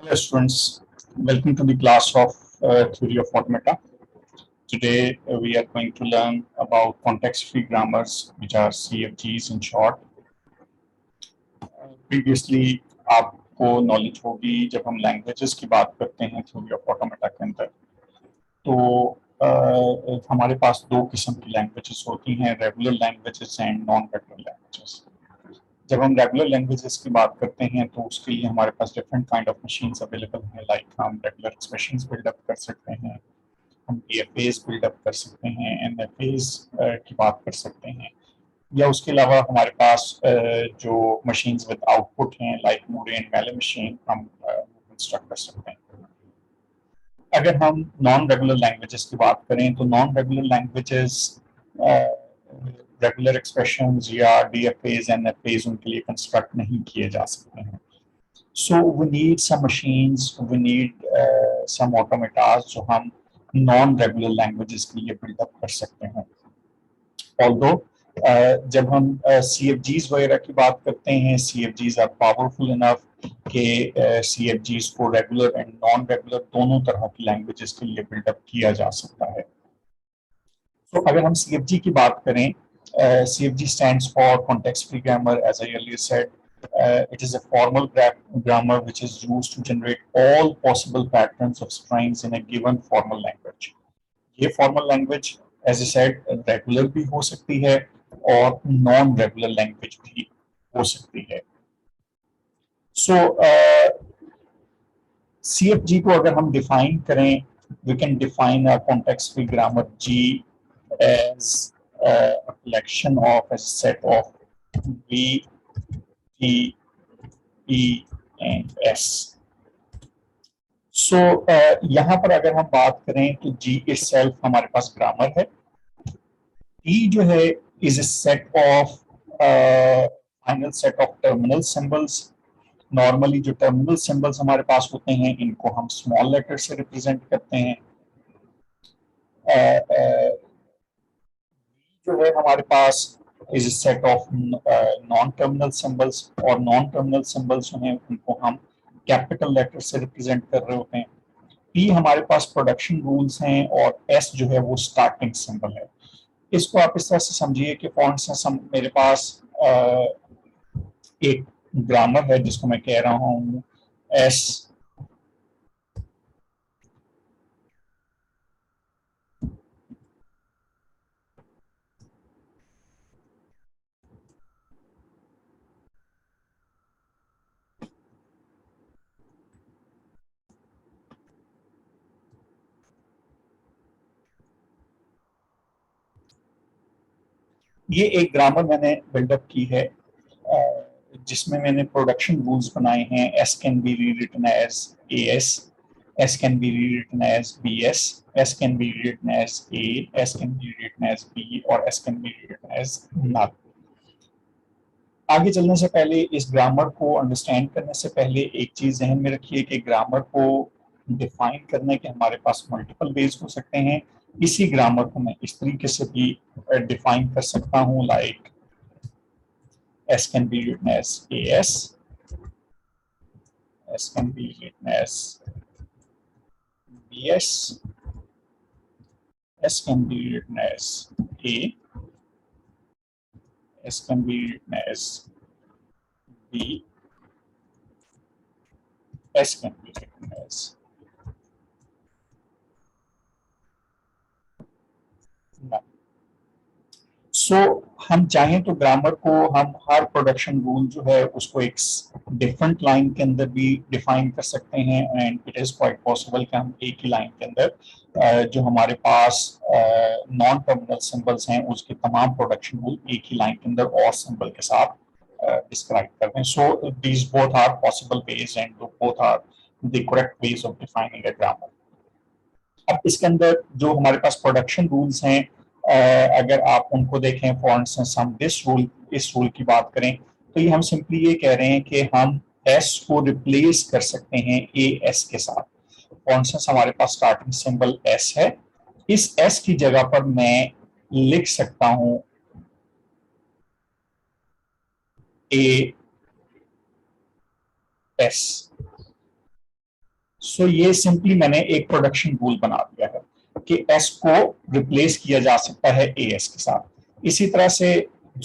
Hello students, welcome to the class of Theory of Automata. Today we are going to learn about context-free grammars, which are CFGs in short. Previously आपको knowledge होगी जब हम languages की बात करते हैं Theory of Automata के अंदर, तो हमारे पास दो किस्म की languages होती हैं, regular languages and non-regular languages. जब हम रेगुलर लैंग्वेजेस की बात करते हैं तो उसके लिए हमारे पास different kind of machines available हैं, लाइक हम रेगुलर एक्सप्रेशंस बिल्डअप कर सकते हैं, हम एएफएस बिल्डअप कर सकते हैं, एनएफएस की बात कर सकते हैं, या उसके अलावा हमारे पास जो मशीन्स विद आउटपुट हैं लाइक मूरे एंड मेले मशीन हम कंस्ट्रक्ट कर सकते हैं. अगर हम नॉन रेगुलर लैंग्वेजेस की बात करें तो non regular languages regular expressions या डीएफएस एनएफएस उनके लिए कंस्ट्रक्ट नहीं किए जा सकते हैं. So we need some machines, we need some automatas जो हम नॉन रेगुलर लैंग्वेजेस के लिए बिल्डअप कर सकते हैं. ऑल्दो जब हम CFGs वगैरह की बात करते हैं, CFGs आर पावरफुल इनफ कि CFGs को रेगुलर एंड नॉन रेगुलर दोनों तरह की लैंग्वेजेस के लिए बिल्डअप किया जा सकता है. तो अगर हम CFG की बात करें, CFG stands for context free grammar. As I earlier said, it is a formal grammar which is used to generate all possible patterns of strings in a given formal language. ये formal language, as I said, regular भी हो सकती है और non regular language भी हो सकती है. So CFG को अगर हम define करें, we can define a context free grammar G as a collection of a set of B, T, E and S. So यहाँ पर अगर हम बात करें तो G itself हमारे पास ग्रामर है. E जो है is a set of final set of terminal symbols. Normally जो टर्मिनल सिंबल्स हमारे पास होते हैं इनको हम स्मॉल लेटर से रिप्रेजेंट करते हैं. जो है हमारे पास is a set of non terminal symbols, और नॉन टर्मिनल सिंबल्स जो हैं उनको हम कैपिटल लेटर से रिप्रेजेंट कर रहे होते हैं. पी हमारे पास प्रोडक्शन रूल्स हैं और एस जो है वो स्टार्टिंग सिंबल है. इसको आप इस तरह से समझिए कि फॉर इंस्टेंस मेरे पास एक ग्रामर है जिसको मैं कह रहा हूँ एस ये एक ग्रामर मैंने बिल्डअप की है जिसमें मैंने प्रोडक्शन रूल्स बनाए हैं. S can be rewritten as AS, S can be rewritten as BS, S can be rewritten as A, S can be rewritten as B और S can be rewritten as null. आगे चलने से पहले इस grammar को understand करने से पहले एक चीज ध्यान में रखिए कि ग्रामर को डिफाइन करने के हमारे पास मल्टीपल वेज हो सकते हैं. इसी ग्रामर को मैं इस तरीके से भी डिफाइन कर सकता हूँ, like S can be written as AS, S can be written as BS, S can be written as A, S can be written as B, S can be written as none. सो हम चाहें तो grammar को हम हर production rule जो है उसको एक different line के अंदर भी डिफाइन कर सकते हैं, and it is quite possible कि हम एक ही लाइन के अंदर जो हमारे पास नॉन टर्मिनल सिंबल्स हैं उसके तमाम प्रोडक्शन रूल एक ही लाइन के अंदर और सिंबल के साथ डिस्क्राइब करते हैं. So these both are possible ways and both are the correct ways of defining a grammar. अब इसके अंदर जो हमारे पास प्रोडक्शन रूल्स हैं, अगर आप उनको देखें, फॉर इंस्टेंस हम इस रूल की बात करें तो ये हम सिंपली ये कह रहे हैं कि हम एस को रिप्लेस कर सकते हैं ए एस के साथ. फॉर इंस्टेंस हमारे पास स्टार्टिंग सिंबल एस है, इस एस की जगह पर मैं लिख सकता हूं ए एस. सो ये सिंपली मैंने एक प्रोडक्शन रूल बना दिया है कि एस को रिप्लेस किया जा सकता है ए एस के साथ। इसी तरह से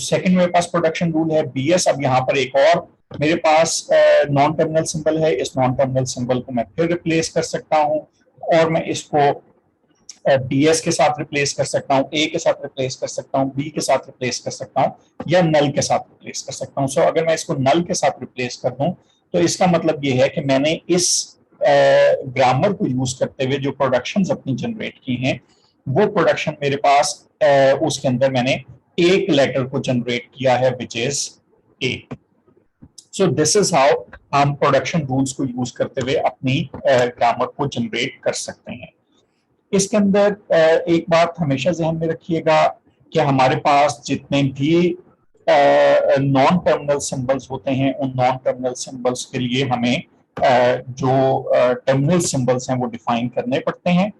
सेकंड मेरे पास प्रोडक्शन रूल है बी एस। अब यहाँ पर एक और मेरे पास नॉन टर्मिनल सिंबल है, इस नॉन टर्मिनल सिंबल को मैं फिर रिप्लेस कर सकता हूँ और मैं इसको बी एस के साथ रिप्लेस कर सकता हूँ, ए के साथ रिप्लेस कर सकता हूँ, बी के साथ रिप्लेस कर सकता हूँ या नल के साथ रिप्लेस कर सकता हूँ। सो अगर मैं इसको नल के साथ रिप्लेस कर दूं तो इसका मतलब ये है कि मैंने इस ग्रामर को यूज करते हुए जो प्रोडक्शंस अपनी जनरेट की हैं वो प्रोडक्शन मेरे पास उसके अंदर मैंने एक लेटर को जनरेट किया है विच is A. So this is how हम प्रोडक्शन रूल्स को यूज करते हुए अपनी ग्रामर को जनरेट कर सकते हैं। इसके अंदर एक बात हमेशा जहन में रखिएगा कि हमारे पास जितने भी नॉन टर्मिनल सिंबल्स होते हैं उन नॉन टर्मिनल सिंबल्स के लिए हमें जो टर्मिनल सिंबल्स हैं वो डिफाइन करने पड़ते हैं।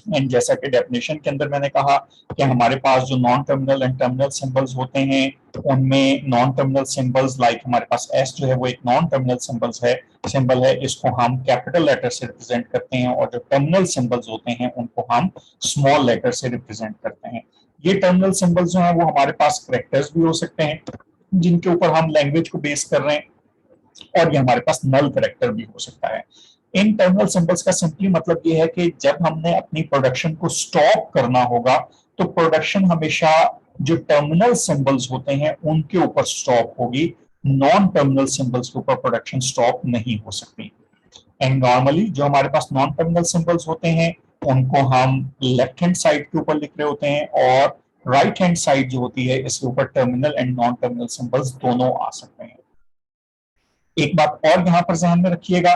एंड जैसा कि डेफिनेशन के अंदर मैंने कहा कि हमारे पास जो non terminal and terminal symbols होते हैं उनमें नॉन टर्मिनल सिंबल्स लाइक हमारे पास एस जो है वो एक नॉन टर्मिनल सिंबल है, इसको हम कैपिटल लेटर से रिप्रेजेंट करते हैं और जो टर्मिनल सिंबल्स होते हैं उनको हम स्मॉल लेटर से रिप्रेजेंट करते हैं। ये टर्मिनल सिंबल्स जो है वो हमारे पास करेक्टर्स भी हो सकते हैं जिनके ऊपर हम लैंग्वेज को बेस कर रहे हैं और ये हमारे पास नल करेक्टर भी हो सकता है। इन टर्मिनल सिंबल्स का सिंपली मतलब ये है कि जब हमने अपनी प्रोडक्शन को स्टॉप करना होगा तो प्रोडक्शन हमेशा जो टर्मिनल सिंबल्स होते हैं उनके ऊपर स्टॉप होगी, नॉन टर्मिनल सिंबल्स के ऊपर प्रोडक्शन स्टॉप नहीं हो सकती। एंड नॉर्मली जो हमारे पास नॉन टर्मिनल सिंबल्स होते हैं उनको हम लेफ्ट हैंड साइड के ऊपर लिख रहे होते हैं और राइट हैंड साइड जो होती है इसके ऊपर terminal and non terminal symbols दोनों आ सकते हैं। एक बात और यहां पर ध्यान में रखिएगा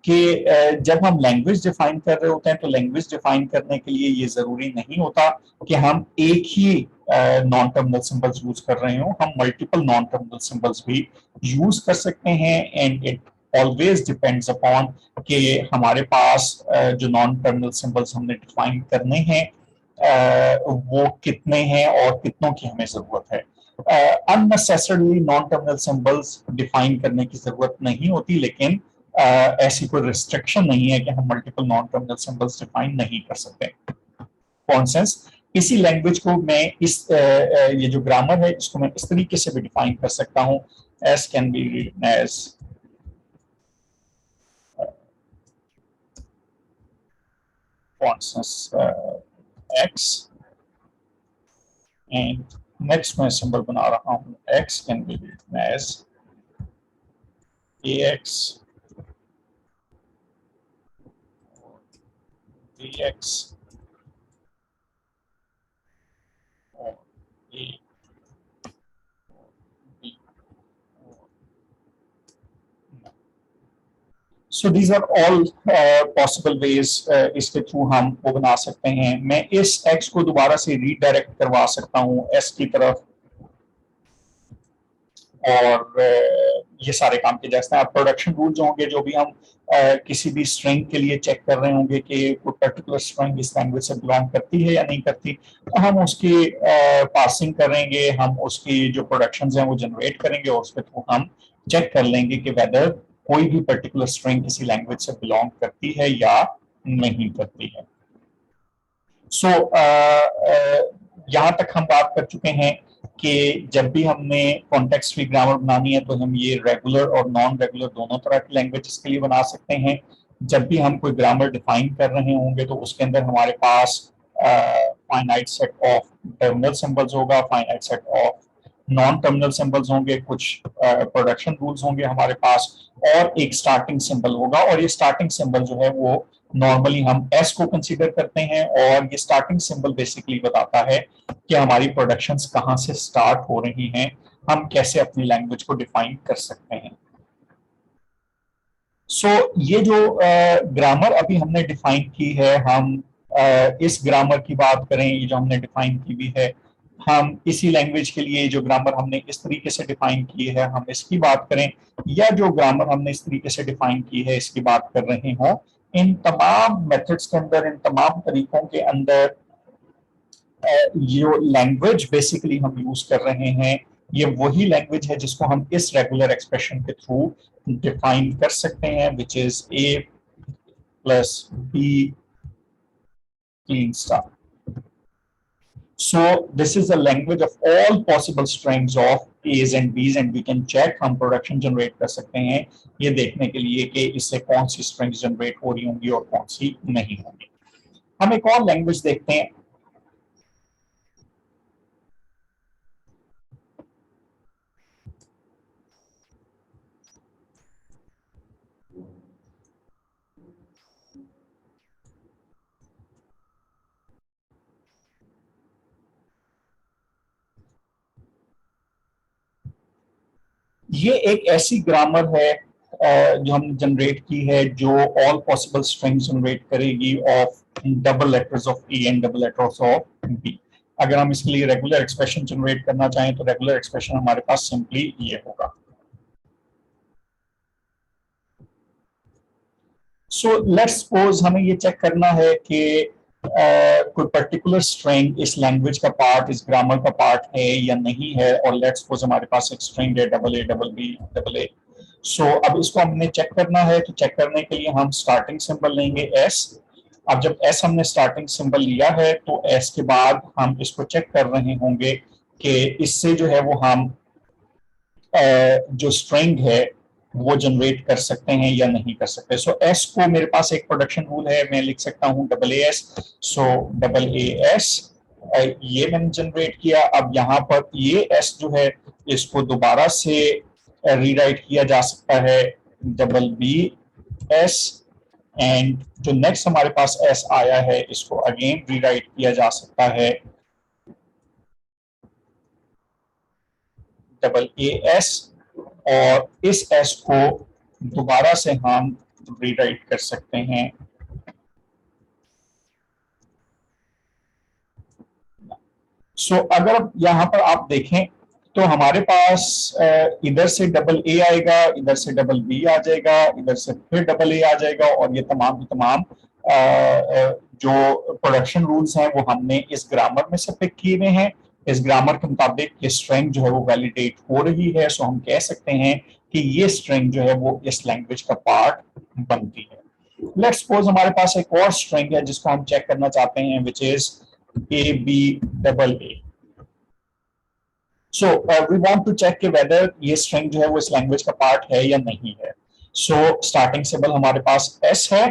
कि जब हम लैंग्वेज डिफाइन कर रहे होते हैं तो लैंग्वेज डिफाइन करने के लिए ये जरूरी नहीं होता कि हम एक ही नॉन टर्मिनल सिंबल्स यूज कर रहे हो, हम मल्टीपल नॉन टर्मिनल सिंबल्स भी यूज कर सकते हैं। And it always depends upon कि हमारे पास जो नॉन टर्मिनल सिंबल्स हमने डिफाइन करने हैं वो कितने हैं और कितनों की हमें जरूरत है। Unnecessarily non terminal symbols define करने की जरूरत नहीं होती, लेकिन ऐसी कोई रिस्ट्रिक्शन नहीं है कि हम multiple non terminal symbols define नहीं कर सकते। फॉर इंस्टेंस इसी लैंग्वेज को मैं ये जो ग्रामर है इसको मैं इस तरीके से भी डिफाइन कर सकता हूं, S can be written as for instance X and next मैं सिंबल बना रहा हूं X can be written as ax dx or a b। So these are all possible ways इसके थ्रू हम वो बना सकते हैं। मैं इस x को दोबारा से रीडायरेक्ट करवा सकता हूँ s की तरफ और ये सारे काम किए जा सकते हैं। अब प्रोडक्शन रूल जो होंगे जो भी हम किसी भी स्ट्रिंग के लिए चेक कर रहे होंगे कि कोई पर्टिकुलर स्ट्रिंग इस लैंग्वेज से बिलोंग करती है या नहीं करती, तो हम उसकी पासिंग करेंगे, हम उसकी जो प्रोडक्शंस हैं वो जनरेट करेंगे और उसके थ्रू हम चेक कर लेंगे कि वेदर कोई भी पर्टिकुलर स्ट्रिंग किसी लैंग्वेज से बिलोंग करती है या नहीं करती है। सो यहाँ तक हम बात कर चुके हैं कि जब भी हमने कॉन्टेक्स्ट फ्री ग्रामर बनानी है तो हम ये रेगुलर और नॉन रेगुलर दोनों तरह की लैंग्वेजेस के लिए बना सकते हैं। जब भी हम कोई ग्रामर डिफाइन कर रहे होंगे तो उसके अंदर हमारे पास finite set of terminal symbols होगा, finite set of non terminal symbols होंगे, कुछ प्रोडक्शन रूल्स होंगे हमारे पास और एक स्टार्टिंग सिंबल होगा। और ये स्टार्टिंग सिंबल जो है वो नॉर्मली हम एस को कंसीडर करते हैं और ये स्टार्टिंग सिंबल बेसिकली बताता है कि हमारी प्रोडक्शंस कहाँ से स्टार्ट हो रही हैं, हम कैसे अपनी लैंग्वेज को डिफाइन कर सकते हैं। सो ये जो ग्रामर अभी हमने डिफाइन की है, हम इस ग्रामर की बात करें, ये जो हमने डिफाइन की हुई है, हम इसी लैंग्वेज के लिए जो ग्रामर हमने इस तरीके से डिफाइन की है हम इसकी बात करें, या जो ग्रामर हमने इस तरीके से डिफाइन की है इसकी बात कर रहे हो, इन तमाम मेथड्स के अंदर, इन तमाम तरीकों के अंदर जो लैंग्वेज बेसिकली हम यूज कर रहे हैं ये वही लैंग्वेज है जिसको हम इस रेगुलर एक्सप्रेशन के थ्रू डिफाइन कर सकते हैं, which is A plus B clean star. So this is the language of all possible strings of A's and B's and we can check, हम प्रोडक्शन जनरेट कर सकते हैं ये देखने के लिए कि इससे कौन सी स्ट्रिंग्स जनरेट हो रही होंगी और कौन सी नहीं होंगी। हम एक और लैंग्वेज देखते हैं, ये एक ऐसी ग्रामर है जो हमने जनरेट की है जो ऑल पॉसिबल स्ट्रिंग्स जनरेट करेगी of double letters of A and double letters of B. अगर हम इसके लिए रेगुलर एक्सप्रेशन जनरेट करना चाहें तो रेगुलर एक्सप्रेशन हमारे पास सिंपली ये होगा। सो लेट्स सपोज हमें ये चेक करना है कि कोई पर्टिकुलर स्ट्रिंग इस लैंग्वेज का पार्ट, इस ग्रामर का पार्ट है या नहीं है, और लेट्स सपोज हमारे पास एक स्ट्रिंग है double A double B double A. So अब इसको हमने चेक करना है, तो चेक करने के लिए हम स्टार्टिंग सिंबल लेंगे एस। अब जब एस हमने स्टार्टिंग सिंबल लिया है तो एस के बाद हम इसको चेक कर रहे होंगे कि इससे जो है वो हम जो स्ट्रिंग है वो जनरेट कर सकते हैं या नहीं कर सकते। सो एस को मेरे पास एक प्रोडक्शन रूल है, मैं लिख सकता हूं double A S. So double A S ये मैंने जनरेट किया। अब यहाँ पर ये एस जो है इसको दोबारा से रीराइट किया जा सकता है डबल बी एस, एंड जो नेक्स्ट हमारे पास एस आया है इसको अगेन रीराइट किया जा सकता है डबल ए एस, और इस एस को दोबारा से हम रीराइट कर सकते हैं सो अगर यहां पर आप देखें तो हमारे पास इधर से डबल ए आएगा, इधर से डबल बी आ जाएगा, इधर से फिर डबल ए आ जाएगा, और ये तमाम के तमाम जो प्रोडक्शन रूल्स हैं वो हमने इस ग्रामर में से पिक किए हुए हैं। इस ग्रामर के मुताबिक ये स्ट्रिंग जो है वो वैलिडेट हो रही है। सो हम कह सकते हैं कि ये स्ट्रिंग जो है वो इस लैंग्वेज का पार्ट बनती है। लेट्स सपोज हमारे पास एक और स्ट्रिंग है जिसको हम चेक करना चाहते हैं, which is A B double A. So we want to check कि वेदर ये स्ट्रिंग जो है वो इस लैंग्वेज का पार्ट है या नहीं है। सो स्टार्टिंग सिंबल हमारे पास एस है,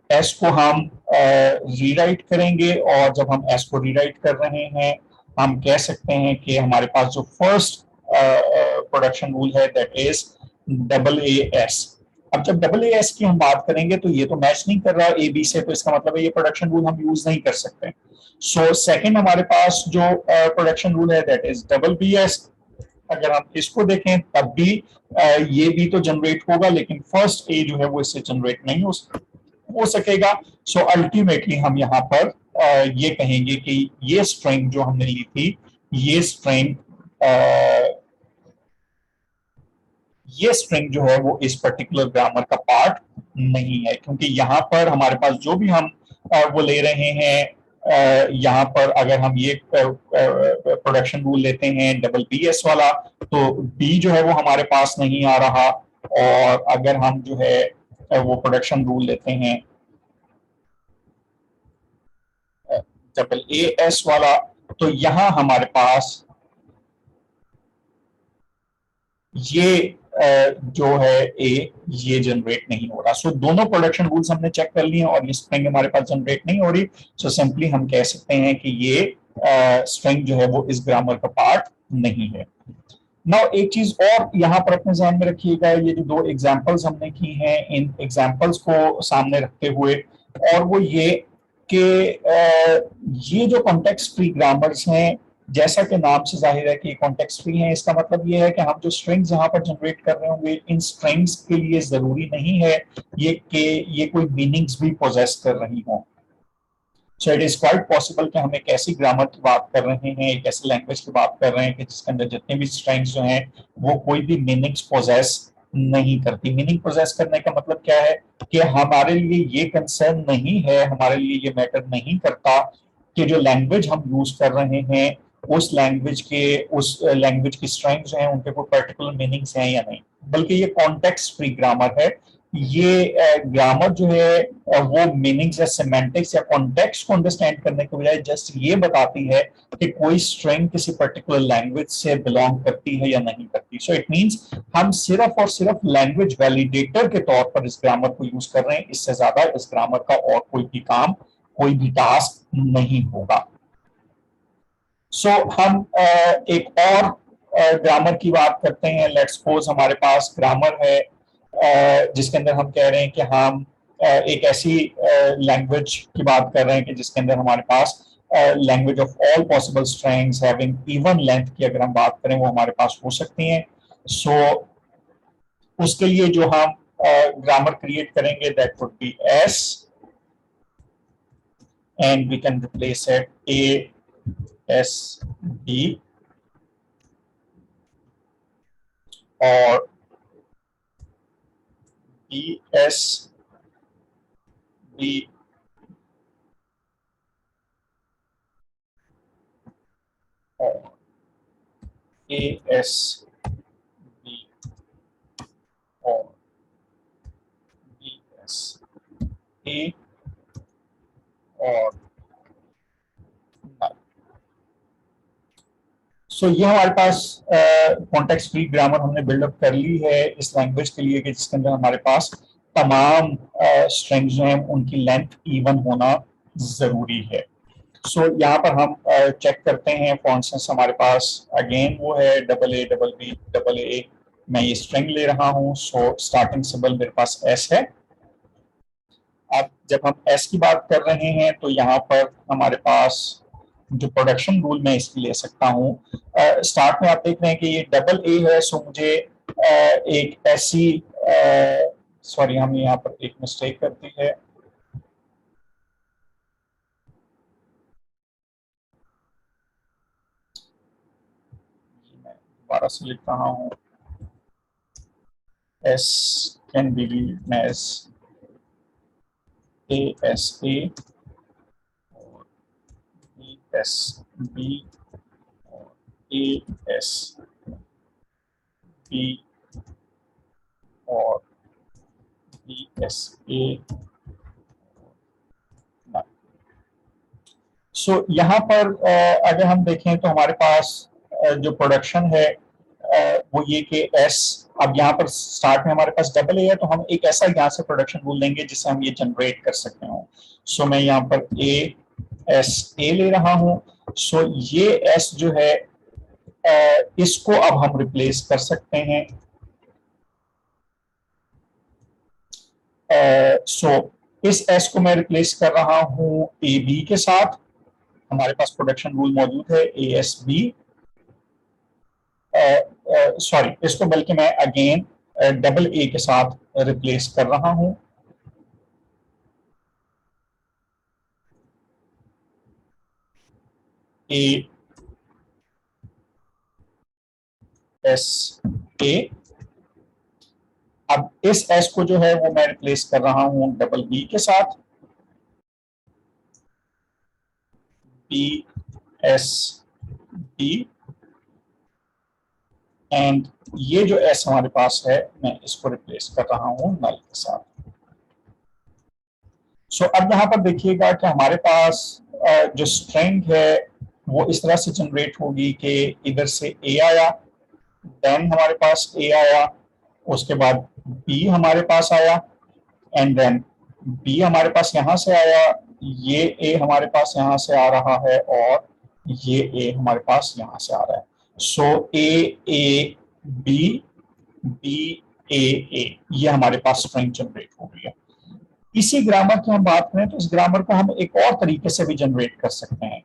एस को हम रीराइट करेंगे, और जब हम एस को रीराइट कर रहे हैं हम कह सकते हैं कि हमारे पास जो फर्स्ट प्रोडक्शन रूल है that is double A S. अब जब डबल ए एस की हम बात करेंगे तो ये तो मैच नहीं कर रहा ए बी से, तो इसका मतलब है ये प्रोडक्शन रूल हम यूज नहीं कर सकते। सो सेकंड हमारे पास जो प्रोडक्शन रूल है that is double B S. अगर हम इसको देखें तब भी ये भी तो जनरेट होगा, लेकिन फर्स्ट ए जो है वो इससे जनरेट नहीं हो सकेगा। सो अल्टीमेटली हम यहाँ पर ये कहेंगे कि ये स्ट्रिंग जो हमने ली थी ये स्ट्रिंग जो है वो इस पर्टिकुलर ग्रामर का पार्ट नहीं है, क्योंकि यहाँ पर हमारे पास जो भी हम वो ले रहे हैं, यहाँ पर अगर हम ये प्रोडक्शन रूल लेते हैं डबल बी एस वाला तो बी जो है वो हमारे पास नहीं आ रहा, और अगर हम जो है वो प्रोडक्शन रूल लेते हैं डबल ए एस वाला तो यहां हमारे पास ये जो है ए ये जनरेट नहीं हो रहा। सो दोनों प्रोडक्शन रूल्स हमने चेक कर लिए और ये स्ट्रिंग हमारे पास जनरेट नहीं हो रही। सो सिंपली हम कह सकते हैं कि ये स्ट्रिंग जो है वो इस ग्रामर का पार्ट नहीं है। नाउ एक चीज और यहाँ पर अपने ध्यान में रखिएगा, ये जो दो एग्जांपल्स हमने की हैं इन एग्जांपल्स को सामने रखते हुए, और वो ये कि ये जो कॉन्टेक्स्ट फ्री ग्रामर्स हैं, जैसा कि नाम से जाहिर है कि कॉन्टेक्स्ट फ्री हैं, इसका मतलब ये है कि हम जो स्ट्रिंग्स यहाँ पर जनरेट कर रहे होंगे इन स्ट्रिंग्स के लिए जरूरी नहीं है ये कि ये कोई मीनिंग्स भी पोजेस कर रही हों। So it is quite possible कि हम एक ऐसी ग्रामर की बात कर रहे हैं, एक ऐसी लैंग्वेज की बात कर रहे हैं कि जिसके अंदर जितने भी स्ट्रिंग्स जो हैं वो कोई भी मीनिंग्स पोजेस नहीं करती। मीनिंग पोजेस करने का मतलब क्या है कि हमारे लिए ये कंसर्न नहीं है, हमारे लिए ये मैटर नहीं करता कि जो लैंग्वेज हम यूज कर रहे हैं उस लैंग्वेज की स्ट्रिंग्स हैं उनके कोई पर्टिकुलर मीनिंग्स हैं या नहीं, बल्कि ये कॉन्टेक्स्ट फ्री ग्रामर है। ये ग्रामर जो है वो मीनिंग्स या सिमेंटिक्स या कॉन्टेक्स्ट को अंडरस्टैंड करने के बजाय जस्ट ये बताती है कि कोई स्ट्रिंग किसी पर्टिकुलर लैंग्वेज से बिलोंग करती है या नहीं करती। सो इट मींस हम सिर्फ और सिर्फ लैंग्वेज वैलिडेटर के तौर पर इस ग्रामर को यूज कर रहे हैं, इससे ज्यादा इस ग्रामर का और कोई भी काम, कोई भी टास्क नहीं होगा। सो हम एक और ग्रामर की बात करते हैं। लेट्स सपोज हमारे पास ग्रामर है जिसके अंदर हम कह रहे हैं कि हम एक ऐसी लैंग्वेज की बात कर रहे हैं कि जिसके अंदर हमारे पास language of all possible strings having even length की अगर हम बात करें वो हमारे पास हो सकती हैं। सो उसके लिए जो हम ग्रामर क्रिएट करेंगे that would be S and we can replace it A S B और बी एस बी और ए एस बी और बी एस ए और सो ये हमारे पास कॉन्टेक्स्ट फ्री ग्रामर हमने बिल्डअप कर ली है इस लैंग्वेज के लिए कि जिसके अंदर हमारे पास तमाम स्ट्रिंग्स जो हैं उनकी लेंथ इवन होना जरूरी है। सो यहाँ पर हम चेक करते हैं। फॉर इंस्टेंस हमारे पास अगेन वो है double A double B double A, मैं ये स्ट्रिंग ले रहा हूँ। सो स्टार्टिंग सिंबल मेरे पास एस है। अब जब हम एस की बात कर रहे हैं तो यहाँ पर हमारे पास जो प्रोडक्शन रूल मैं इसकी ले सकता हूँ। स्टार्ट में आप देख रहे हैं कि ये डबल ए है। सो मुझे एक ऐसी सॉरी हमने यहाँ पर एक मिस्टेक कर दी है। मैं दोबारा से लिख रहा हूँ। S can be written as A S A और बी एस बी और ए एस बी और बी एस ए। सो यहाँ पर अगर हम देखें तो हमारे पास जो प्रोडक्शन है वो ये कि एस, अब यहाँ पर स्टार्ट में हमारे पास डबल ए है तो हम एक ऐसा यहाँ से प्रोडक्शन रूल लेंगे जिससे हम ये जनरेट कर सकते हो। सो मैं यहाँ पर ए एस ए ले रहा हूँ। सो ये एस जो है इसको अब हम रिप्लेस कर सकते हैं। सो इस एस को मैं रिप्लेस कर रहा हूँ ए बी के साथ। हमारे पास प्रोडक्शन रूल मौजूद है ए एस बी, सॉरी इसको बल्कि मैं अगेन डबल ए के साथ रिप्लेस कर रहा हूं। ए एस ए, अब इस एस को जो है वो मैं रिप्लेस कर रहा हूं डबल बी के साथ। बी एस बी एंड ये जो एस हमारे पास है मैं इसको रिप्लेस कर रहा हूं नल के साथ। सो अब यहां पर देखिएगा कि हमारे पास जो स्ट्रिंग है वो इस तरह से जनरेट होगी कि इधर से ए आया, देन हमारे पास ए आया, उसके बाद बी हमारे पास आया एंड देन बी हमारे पास यहां से आया, ये ए हमारे पास यहां से आ रहा है और ये ए हमारे पास यहां से आ रहा है। सो ए बी बी ए ये हमारे पास स्ट्रिंग जनरेट हो गई है। इसी ग्रामर की हम बात करें तो इस ग्रामर को हम एक और तरीके से भी जनरेट कर सकते हैं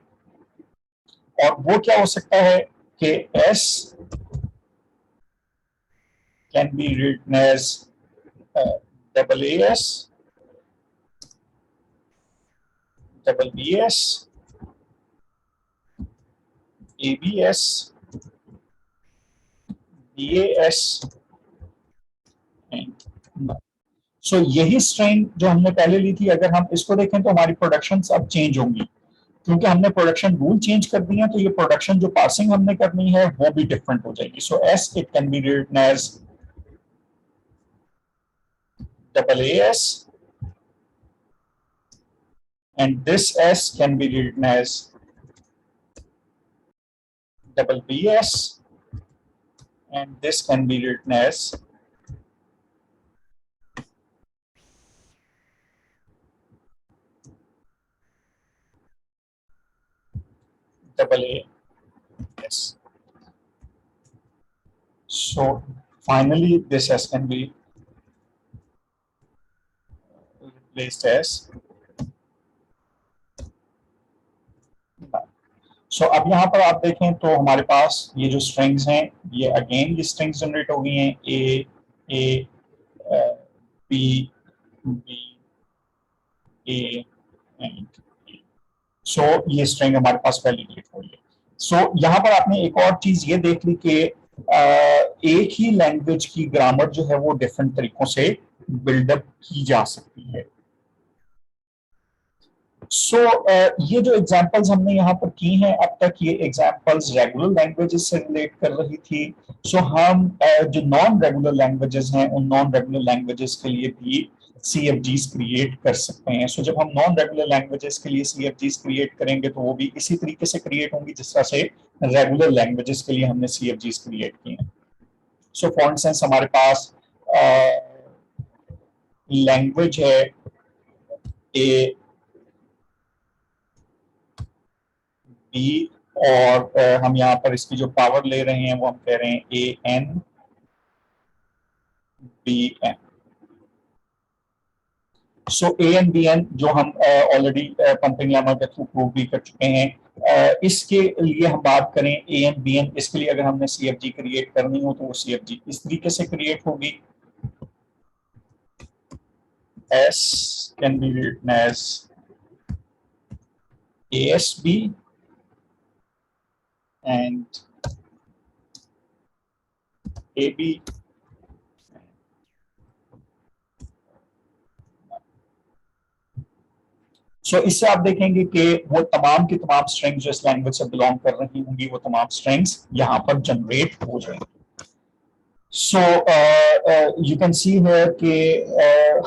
और वो क्या हो सकता है कि S can be written as double A S double B S A B S B A S. So यही स्ट्रिंग जो हमने पहले ली थी अगर हम इसको देखें तो हमारी प्रोडक्शन अब चेंज होंगी क्योंकि हमने प्रोडक्शन रूल चेंज कर दिए हैं। तो ये प्रोडक्शन जो पासिंग हमने करनी है वो भी डिफरेंट हो जाएगी। So S it can be written as double AS, and this S can be written as double BS, and this can be written as double AS. So finally, this S can be replaced as सो अब यहाँ पर आप देखें तो हमारे पास ये जो strings हैं, ये अगेन ये स्ट्रिंग्स जनरेट हो गई हैं, A B B A and so ये स्ट्रिंग हमारे पास वैलिडेट हो रही है। सो यहाँ पर आपने एक और चीज ये देख ली कि एक ही लैंग्वेज की ग्रामर जो है वो डिफरेंट तरीकों से बिल्डअप की जा सकती है। सो ये जो एग्जांपल्स हमने यहाँ पर की हैं अब तक, ये एग्जांपल्स रेगुलर लैंग्वेजेस से रिलेट कर रही थी। सो हम जो नॉन रेगुलर लैंग्वेजेस हैं उन नॉन रेगुलर लैंग्वेजेस के लिए भी CFGs क्रिएट कर सकते हैं। सो जब हम नॉन रेगुलर लैंग्वेजेस के लिए CFGs क्रिएट करेंगे तो वो भी इसी तरीके से क्रिएट होंगी जिस तरह से रेगुलर लैंग्वेजेस के लिए हमने CFGs क्रिएट किए हैं। सो फॉर इंस्टेंस हमारे पास लैंग्वेज है ए बी, और हम यहाँ पर इसकी जो पावर ले रहे हैं वो हम कह रहे हैं AN BN। So AN BN जो हम ऑलरेडी पंपिंग लेमा के थ्रू प्रूव भी कर चुके हैं। इसके लिए हम बात करें AN BN, इसके लिए अगर हमने CFG क्रिएट करनी हो तो वो CFG इस तरीके से क्रिएट होगी। S can be written as ASB and AB सो इससे आप देखेंगे कि वो तमाम की तमाम स्ट्रिंग्स जो इस लैंग्वेज से बिलोंग कर रही होंगी वो तमाम स्ट्रिंग्स यहाँ पर जनरेट हो जाएंगी। So you can see here कि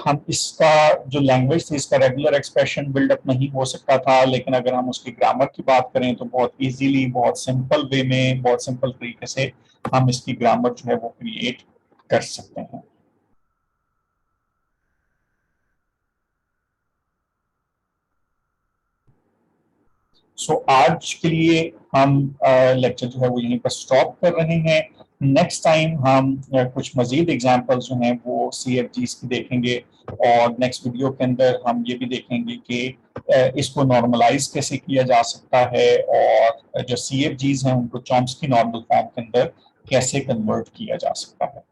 हम इसका जो लैंग्वेज थी इसका रेगुलर एक्सप्रेशन बिल्डअप नहीं हो सकता था, लेकिन अगर हम उसकी ग्रामर की बात करें तो बहुत इजीली, बहुत सिंपल वे में, बहुत सिंपल तरीके से हम इसकी ग्रामर जो है वो क्रिएट कर सकते हैं। सो आज के लिए हम लेक्चर जो है वो यहीं पर स्टॉप कर रहे हैं। नेक्स्ट टाइम हम कुछ मजीद एग्जांपल्स जो हैं वो CFGs की देखेंगे, और नेक्स्ट वीडियो के अंदर हम ये भी देखेंगे कि इसको नॉर्मलाइज कैसे किया जा सकता है, और जो CFGs हैं उनको चॉम्स्की नॉर्मल फॉर्म के अंदर कैसे कन्वर्ट किया जा सकता है।